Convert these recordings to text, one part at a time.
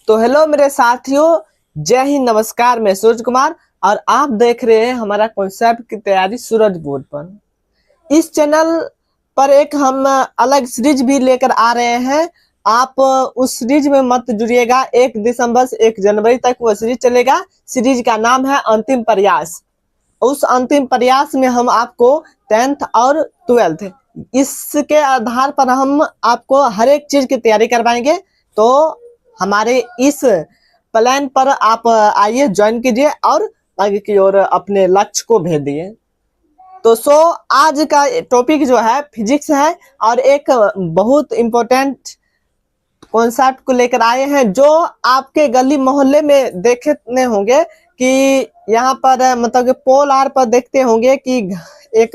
तो हेलो मेरे साथियों, जय हिंद, नमस्कार। मैं सूरज कुमार और आप देख रहे हैं हमारा कॉन्सेप्ट की तैयारी सूरज बोर्ड पर। इस चैनल पर एक हम अलग सीरीज भी लेकर आ रहे हैं। आप उस सीरीज में मत जुड़िएगा। 1 दिसंबर से 1 जनवरी तक वो सीरीज चलेगा। सीरीज का नाम है अंतिम प्रयास। उस अंतिम प्रयास में हम आपको 10th और 12th इसके आधार पर हम आपको हर एक चीज की तैयारी करवाएंगे। तो हमारे इस प्लान पर आप आइए, ज्वाइन कीजिए और आगे की ओर अपने लक्ष्य को भेजिए। तो आज का टॉपिक जो है फिजिक्स है और एक बहुत इम्पोर्टेंट कॉन्सेप्ट को लेकर आए हैं जो आपके गली मोहल्ले में देखने होंगे कि यहाँ पर मतलब कि पोल आर पर देखते होंगे कि एक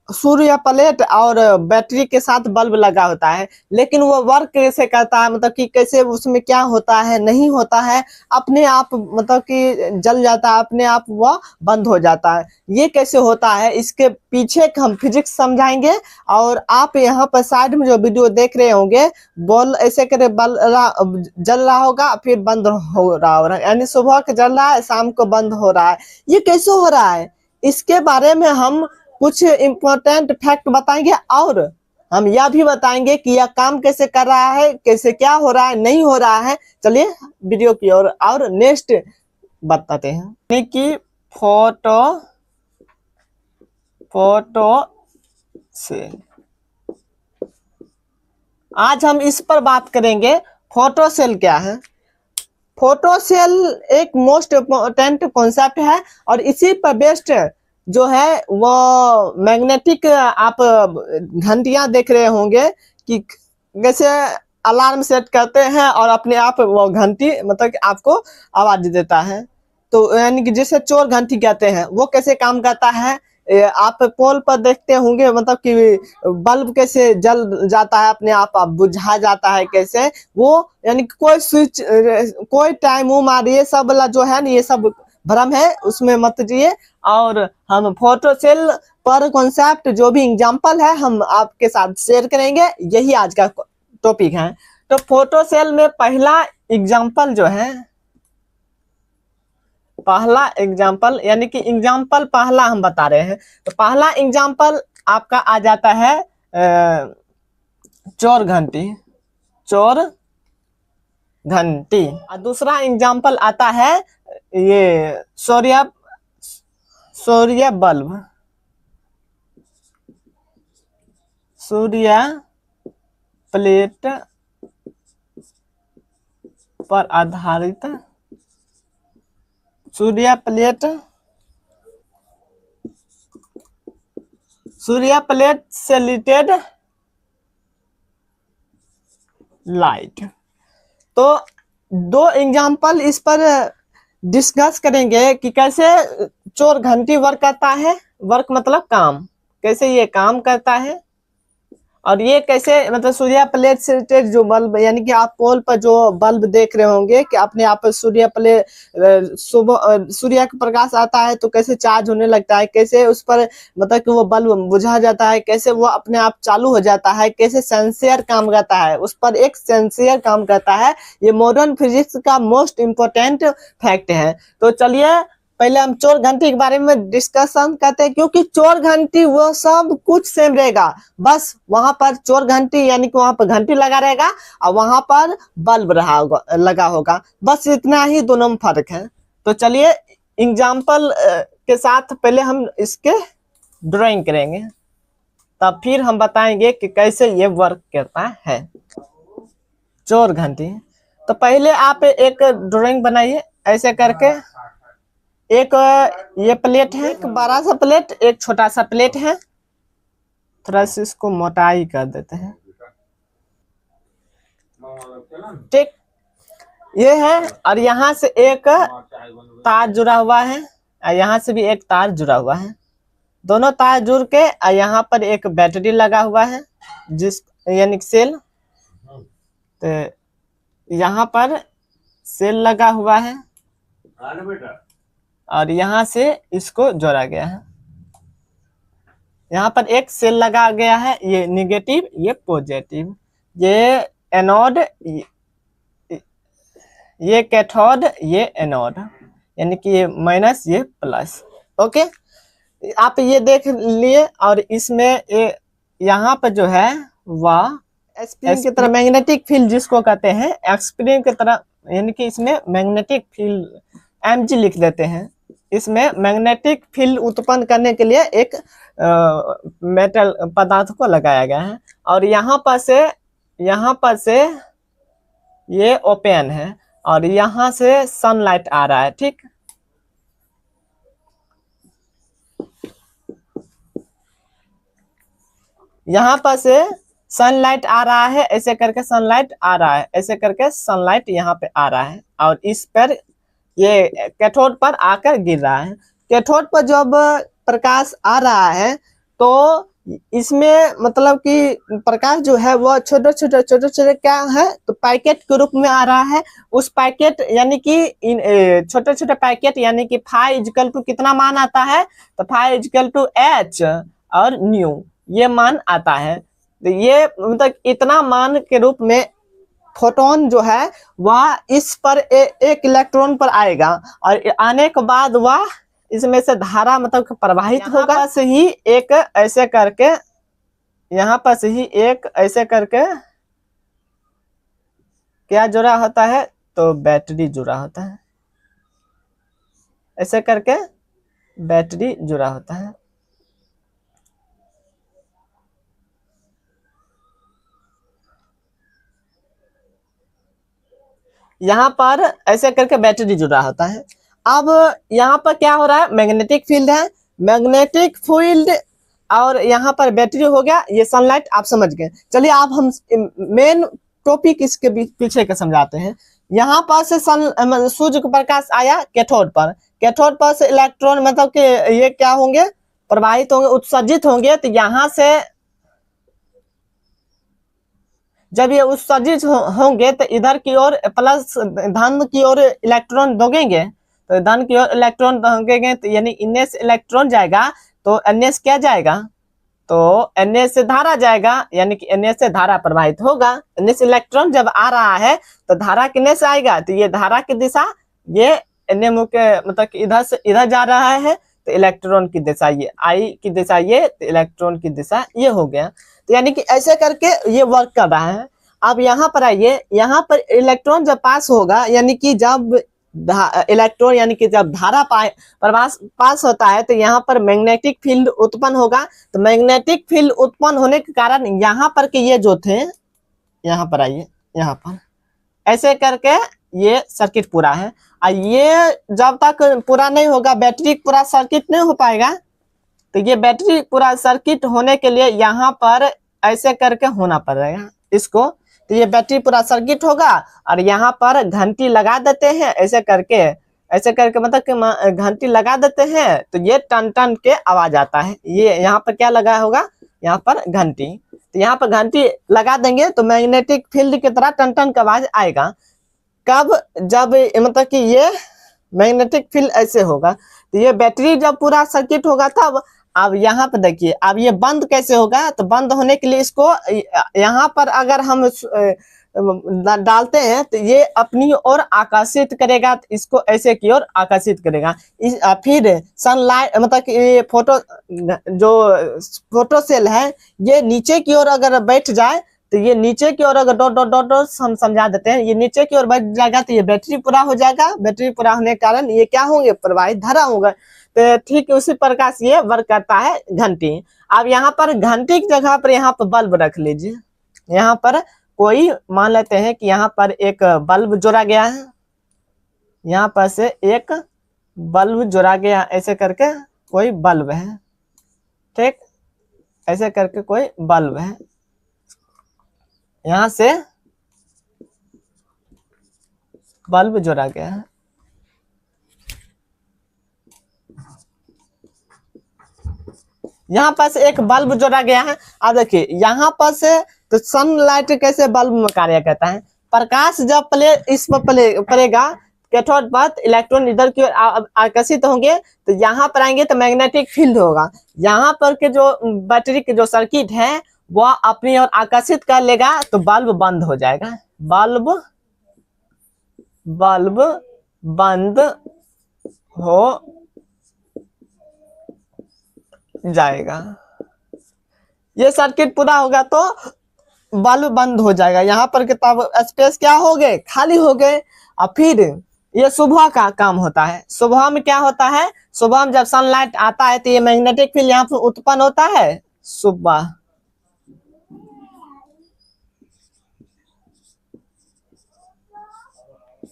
सूर्य प्लेट और बैटरी के साथ बल्ब लगा होता है, लेकिन वो वर्क कैसे करता है, मतलब कि कैसे उसमें क्या होता है, नहीं होता है, अपने आप मतलब कि जल जाता है, अपने आप वह बंद हो जाता है, ये कैसे होता है, इसके पीछे हम फिजिक्स समझाएंगे। और आप यहाँ पर साइड में जो वीडियो देख रहे होंगे, बॉल ऐसे करे जल रहा होगा, फिर बंद हो रहा होगा, यानी सुबह को जल रहा है, शाम को बंद हो रहा है। ये कैसे हो रहा है, इसके बारे में हम कुछ इम्पोर्टेंट फैक्ट बताएंगे और हम यह भी बताएंगे कि यह काम कैसे कर रहा है, कैसे क्या हो रहा है, नहीं हो रहा है। चलिए वीडियो की ओर और नेक्स्ट बताते हैं कि फोटो से आज हम इस पर बात करेंगे। फोटो सेल क्या है? फोटो सेल एक मोस्ट इम्पोर्टेंट कॉन्सेप्ट है और इसी पर बेस्ड जो है वो मैग्नेटिक आप घंटियां देख रहे होंगे कि कैसे अलार्म सेट करते हैं और अपने आप वो घंटी मतलब कि आपको आवाज देता है। तो यानी कि जिसे चोर घंटी कहते हैं, वो कैसे काम करता है। आप पोल पर देखते होंगे मतलब कि बल्ब कैसे जल जाता है, अपने आप बुझा जाता है कैसे वो, यानी कि कोई स्विच कोई टाइम उम ये सब वाला जो है ना, ये सब भ्रम है, उसमें मत जाइए। और हम फोटो सेल पर कॉन्सेप्ट जो भी एग्जांपल है हम आपके साथ शेयर करेंगे, यही आज का टॉपिक है। तो फोटो सेल में पहला एग्जांपल जो है, पहला एग्जांपल यानी कि एग्जांपल पहला हम बता रहे हैं, तो पहला एग्जांपल आपका आ जाता है चोर घंटी। चोर घंटी। और दूसरा एग्जांपल आता है ये सूर्य बल्ब। सूर्य प्लेट पर आधारित, सूर्य प्लेट से रिलेटेड लाइट। तो दो एग्जांपल इस पर डिस्कस करेंगे कि कैसे चोर घंटी वर्क करता है। वर्क मतलब काम, कैसे ये काम करता है और ये कैसे मतलब सूर्य प्लेट से रिलेटेड जो बल्ब, यानी कि आप पोल पर जो बल्ब देख रहे होंगे कि अपने आप सूर्य प्लेट सुबह सूर्य का प्रकाश आता है तो कैसे चार्ज होने लगता है, कैसे उस पर मतलब कि वो बल्ब बुझा जाता है, कैसे वो अपने आप चालू हो जाता है, कैसे सेंसियर काम करता है, उस पर एक सेंसियर काम करता है। ये मॉडर्न फिजिक्स का मोस्ट इम्पोर्टेंट फैक्ट है। तो चलिए पहले हम चोर घंटी के बारे में डिस्कशन करते हैं, क्योंकि चोर घंटी वो सब कुछ सेम रहेगा, बस वहां पर चोर घंटी यानी कि वहां पर घंटी लगा रहेगा और वहां पर बल्ब लगा होगा, बस इतना ही दोनों में फर्क है। तो चलिए एग्जाम्पल के साथ पहले हम इसके ड्राइंग करेंगे, तब फिर हम बताएंगे कि कैसे ये वर्क करता है चोर घंटी। तो पहले आप एक ड्राइंग बनाइए ऐसे करके। एक ये प्लेट है, एक बड़ा सा प्लेट, एक छोटा सा प्लेट है। थोड़ा सा इसको मोटाई कर देते हैं, ठीक, ये है। और यहाँ से एक तार जुड़ा हुआ है और यहाँ से भी एक तार जुड़ा हुआ है, दोनों तार जुड़ के और यहाँ पर एक बैटरी लगा हुआ है जिस यानी सेल। तो यहाँ पर सेल लगा हुआ है और यहाँ से इसको जोड़ा गया है। यहाँ पर एक सेल लगा गया है, ये निगेटिव ये पॉजिटिव, ये एनोड ये कैथोड ये एनोड, यानी कि ये माइनस ये प्लस। ओके, आप ये देख लिए। और इसमें ये यहाँ पर जो है वह स्प्रिंग की तरह मैग्नेटिक फील्ड जिसको कहते हैं, स्प्रिंग की तरह, यानी कि इसमें मैग्नेटिक फील्ड mg लिख देते हैं। इसमें मैग्नेटिक फील्ड उत्पन्न करने के लिए एक मेटल पदार्थ को लगाया गया है। और यहाँ पर से ये ओपन है और यहाँ से सनलाइट आ रहा है। ठीक, यहाँ पर से सनलाइट आ रहा है, ऐसे करके सनलाइट आ रहा है, ऐसे करके सनलाइट यहाँ पे आ रहा है और इस पर ये कैथोड पर आकर गिर रहा है। कैथोड पर जब प्रकाश आ रहा है तो इसमें मतलब कि प्रकाश जो है वो छोटे छोटे क्या है, तो पैकेट के रूप में आ रहा है। उस पैकेट यानी कि छोटे छोटे पैकेट, यानी कि फाई इक्वल टू कितना मान आता है, तो फाई इक्वल टू h और न्यू ये मान आता है। तो ये मतलब इतना मान के रूप में फोटोन जो है वह इस पर एक इलेक्ट्रॉन पर आएगा और आने के बाद वह इसमें से धारा मतलब प्रवाहित होगा। यहाँ से ही एक ऐसे करके, यहाँ पर से ही एक ऐसे करके क्या जुड़ा होता है, तो बैटरी जुड़ा होता है, ऐसे करके बैटरी जुड़ा होता है। यहाँ पर ऐसे करके बैटरी जुड़ा होता है। अब यहाँ पर क्या हो रहा है, मैग्नेटिक फील्ड है, मैग्नेटिक फील्ड और यहाँ पर बैटरी हो गया, ये सनलाइट आप समझ गए। चलिए आप हम मेन टॉपिक इसके पीछे का समझाते हैं। यहाँ पर से सूर्य का प्रकाश आया कैथोड पर से इलेक्ट्रॉन मतलब कि ये क्या होंगे, प्रवाहित होंगे, उत्सर्जित होंगे। तो यहाँ से जब ये उत्सर्जित होंगे तो इधर की ओर प्लस धन की ओर इलेक्ट्रॉन दोगेंगे, तो धन की ओर इलेक्ट्रॉन दोगेंगे, तो यानी इनमें से इलेक्ट्रॉन जाएगा तो अन्य से क्या जाएगा, तो अन्य से धारा जाएगा, यानी कि अन्य से धारा प्रवाहित होगा। अन्य से इलेक्ट्रॉन जब आ रहा है तो धारा किन्ने से आएगा, तो ये धारा की दिशा ये अन्य मुख के मतलब कि इधर से इधर जा रहा है, तो इलेक्ट्रॉन की दिशा ये, आई की दिशा ये, तो इलेक्ट्रॉन की दिशा ये हो गया। तो यानी कि ऐसे करके ये वर्क कर रहा है। अब यहाँ पर आइए, यहाँ पर इलेक्ट्रॉन जब पास होगा, यानी कि जब इलेक्ट्रॉन यानी कि जब धारा पास होता है तो यहाँ पर मैग्नेटिक फील्ड उत्पन्न होगा। तो मैग्नेटिक फील्ड उत्पन्न होने के कारण यहाँ पर के ये जो थे, यहाँ पर आइए, यहाँ पर ऐसे करके ये सर्किट पूरा है। और ये जब तक पूरा नहीं होगा, बैटरी पूरा सर्किट नहीं हो पाएगा। तो ये बैटरी पूरा सर्किट होने के लिए यहाँ पर ऐसे करके होना पड़ेगा इसको। तो ये बैटरी पूरा सर्किट होगा और यहाँ पर घंटी लगा देते हैं, ऐसे करके मतलब कि घंटी लगा देते हैं, तो ये टन टन के आवाज आता है। ये यहाँ पर क्या लगा होगा, यहाँ पर घंटी, तो यहाँ पर घंटी लगा देंगे तो मैग्नेटिक फील्ड की तरह टन टन का आवाज आएगा। कब, जब मतलब कि ये मैग्नेटिक फील्ड ऐसे होगा। तो ये बैटरी जब पूरा सर्किट होगा तब। अब यहाँ पर देखिए, अब ये बंद कैसे होगा, तो बंद होने के लिए इसको यहाँ पर अगर हम डालते हैं तो ये अपनी ओर आकर्षित करेगा, तो इसको ऐसे की ओर आकर्षित करेगा। फिर सनलाइट मतलब कि ये फोटो सेल है, ये नीचे की ओर अगर बैठ जाए, तो ये नीचे की ओर अगर डॉट डॉट डॉट डॉट हम समझा देते हैं, ये नीचे की ओर बैठ जाएगा तो ये बैटरी पूरा हो जाएगा। बैटरी पूरा होने के कारण ये क्या होंगे, प्रवाहित धारा होगा। तो ठीक उसी प्रकार से ये वर्क करता है घंटी। अब यहाँ पर घंटी की जगह पर यहाँ पर बल्ब रख लीजिए। यहाँ पर कोई मान लेते हैं कि यहाँ पर एक बल्ब जोड़ा गया है, यहाँ पर से एक बल्ब जोड़ा गया, ऐसे करके कोई बल्ब है, ठीक, ऐसे करके कोई बल्ब है, यहाँ से बल्ब जोड़ा गया है। यहाँ पर से एक बल्ब जोड़ा गया है। अब देखिए यहाँ पर से तो सनलाइट कैसे बल्ब में कार्य करता है, प्रकाश जब इस पर पड़ेगा कैथोड पर, इलेक्ट्रॉन इधर की ओर आकर्षित होंगे, तो यहाँ पर आएंगे तो मैग्नेटिक फील्ड होगा। यहाँ पर के जो बैटरी के जो सर्किट है वह अपनी ओर आकर्षित कर लेगा, तो बल्ब बंद हो जाएगा। बल्ब बल्ब बंद हो जाएगा। ये सर्किट पूरा होगा तो बल्ब बंद हो जाएगा। यहाँ पर किताब स्पेस क्या हो गए, खाली हो गए। और फिर ये सुबह का काम होता है। सुबह में क्या होता है, सुबह में जब सनलाइट आता है तो ये मैग्नेटिक फील्ड यहाँ पर उत्पन्न होता है सुबह।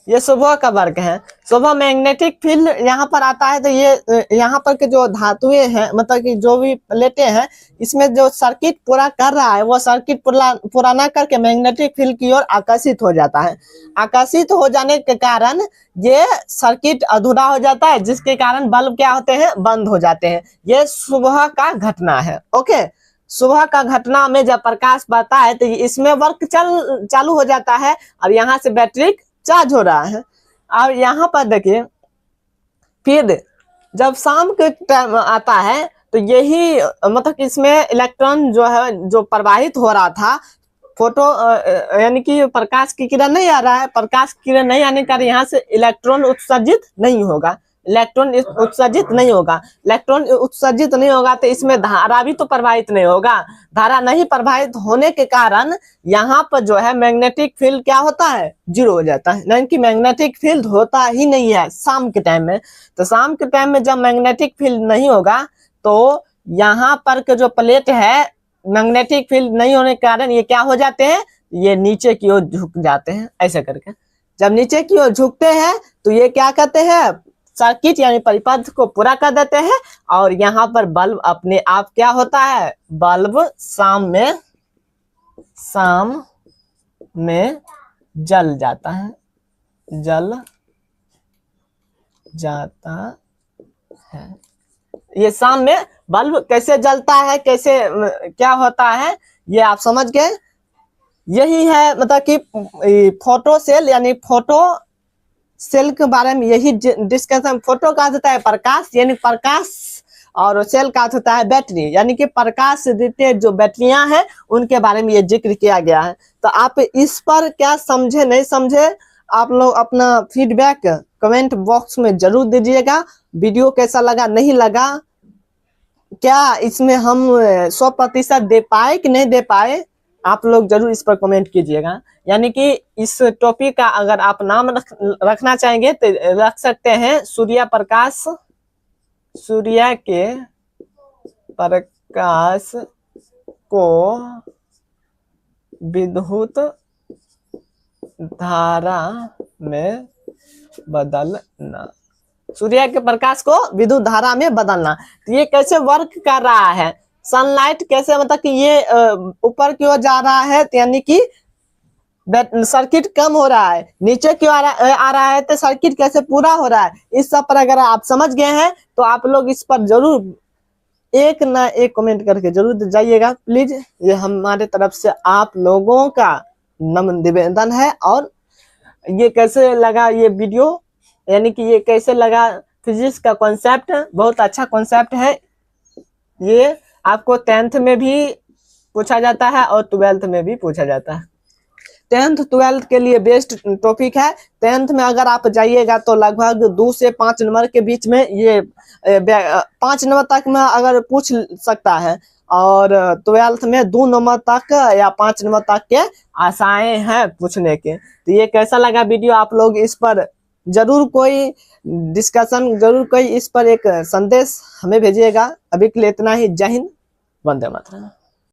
ये सुबह का वर्क है। सुबह मैग्नेटिक फील्ड यहाँ पर आता है तो ये यहाँ पर के जो धातुएं हैं, मतलब कि जो भी प्लेटें हैं, इसमें जो सर्किट पूरा कर रहा है वो सर्किट पूरा ना करके मैग्नेटिक फील्ड की ओर आकर्षित हो जाता है। आकर्षित हो जाने के कारण ये सर्किट अधूरा हो जाता है, जिसके कारण बल्ब क्या होते हैं, बंद हो जाते हैं। ये सुबह का घटना है। ओके, सुबह का घटना में जब प्रकाश बढ़ता है तो इसमें वर्क चालू हो जाता है और यहाँ से बैटरी चार्ज हो रहा है। और यहाँ पर देखिए, फिर जब शाम के टाइम आता है तो यही मतलब कि इसमें इलेक्ट्रॉन जो है, जो प्रवाहित हो रहा था, फोटो यानी कि प्रकाश की किरण नहीं आ रहा है। प्रकाश की किरण नहीं आने के कारण यहाँ से इलेक्ट्रॉन उत्सर्जित नहीं होगा। इलेक्ट्रॉन उत्सर्जित नहीं होगा। इलेक्ट्रॉन उत्सर्जित नहीं होगा तो इसमें धारा भी तो प्रवाहित नहीं होगा। धारा नहीं प्रवाहित होने के कारण यहाँ पर जो है मैग्नेटिक फील्ड क्या होता है, जीरो हो जाता है। यानी कि मैग्नेटिक फील्ड होता ही नहीं है शाम के टाइम में। तो शाम के टाइम में जब मैग्नेटिक फील्ड नहीं होगा तो यहाँ पर के जो प्लेट है, मैग्नेटिक फील्ड नहीं होने के कारण ये क्या हो जाते हैं, ये नीचे की ओर झुक जाते हैं। ऐसे करके जब नीचे की ओर झुकते हैं तो ये क्या करते हैं, सर्किट यानी परिपथ को पूरा कर देते हैं और यहाँ पर बल्ब अपने आप क्या होता है, बल्ब शाम में जल जाता है, जल जाता है। ये शाम में बल्ब कैसे जलता है, कैसे क्या होता है, ये आप समझ गए। यही है मतलब कि फोटो सेल यानी फोटो सेल के बारे में यही डिस्कशन। फोटो का होता है प्रकाश यानी प्रकाश, और सेल का होता है बैटरी यानी कि प्रकाश देते जो बैटरियां हैं उनके बारे में ये जिक्र किया गया है। तो आप इस पर क्या समझे नहीं समझे, आप लोग अपना फीडबैक कमेंट बॉक्स में जरूर दीजिएगा। वीडियो कैसा लगा, नहीं लगा, क्या इसमें हम 100% दे पाए कि नहीं दे पाए, आप लोग जरूर इस पर कमेंट कीजिएगा। यानी कि इस टॉपिक का अगर आप नाम रखना चाहेंगे तो रख सकते हैं सूर्य प्रकाश, सूर्य के प्रकाश को विद्युत धारा में बदलना, सूर्य के प्रकाश को विद्युत धारा में बदलना। तो ये कैसे वर्क कर रहा है, सनलाइट कैसे, मतलब कि ये ऊपर की ओर जा रहा है यानी कि सर्किट कम हो रहा है, नीचे क्यों आ रहा है तो सर्किट कैसे पूरा हो रहा है। इस सब पर अगर आप समझ गए हैं तो आप लोग इस पर जरूर एक ना एक कमेंट करके जरूर जाइएगा प्लीज। ये हमारे तरफ से आप लोगों का नम्र निवेदन है। और ये कैसे लगा ये वीडियो, यानी कि ये कैसे लगा फिजिक्स का कॉन्सेप्ट, बहुत अच्छा कॉन्सेप्ट है। ये आपको 10th में भी पूछा जाता है और 12th में भी पूछा जाता है। 10th 12th के लिए बेस्ट टॉपिक है। 10th में अगर आप जाइएगा तो लगभग 2 से 5 नंबर के बीच में, ये 5 नंबर तक में अगर पूछ सकता है, और 12th में 2 नंबर तक या 5 नंबर तक के आशाएं हैं पूछने के। तो ये कैसा लगा वीडियो, आप लोग इस पर जरूर कोई डिस्कशन, जरूर कोई इस पर एक संदेश हमें भेजिएगा। अभी के लिए इतना ही। जय हिंद, वंदे मातरम।